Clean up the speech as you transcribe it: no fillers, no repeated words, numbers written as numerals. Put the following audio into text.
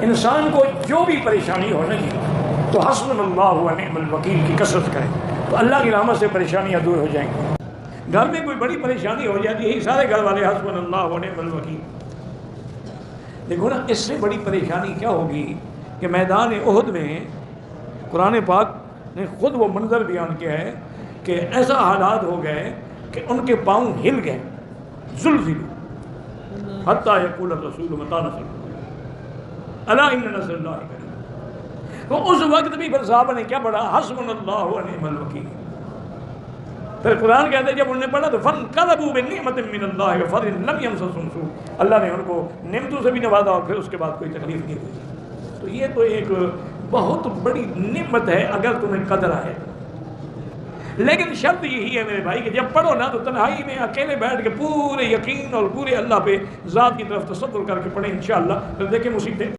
انسان کو جو بھی پریشانی ہو نا تو حسبنا اللہ و نعم الوکیل کی کثرت کریں تو اللہ کی رحمت سے پریشانیاں دور ہو جائیں گی. گھر میں کوئی بڑی پریشانی ہو جاتی ہے سارے گھر والے حسبنا اللہ و نعم الوکیل. دیکھو نا اس سے بڑی پریشانی کیا ہوگی کہ میدان احد میں قرآن پاک نے خود وہ منظر بیان کیا ہے کہ ایسا حالات ہو گئے کہ ان کے پاؤں ہل گئے. زلزلوا حتی یقول الرسول متی نصر اللہ الا ان نصر اللہ قریب. تو اس وقت بھی پھر صحابہ نے کیا پڑھا حسبنا اللہ و نعم الوکیل. پھر قرآن کہتے ہیں جب انہوں نے پڑھا تو فانقلبوا بنعمت من اللہ وفضل لم یمسسہم سوء. اللہ نے ان کو نعمتوں سے بھی نوازا اور پھر اس کے بعد کوئی تکلیف نہیں ہوئی. تو یہ تو ایک بہت بڑی نعمت ہے اگر تمہیں قدر آئے. لیکن شرط یہی ہے میرے بھائی کہ جب پڑھو نا تو تنہائی میں اکیلے بیٹھ کے پورے یقین اور پورے اللہ پہ ذات کی طرف تصور کر کے پڑھیں انشاءاللہ. پھر دیکھیں مصیبتیں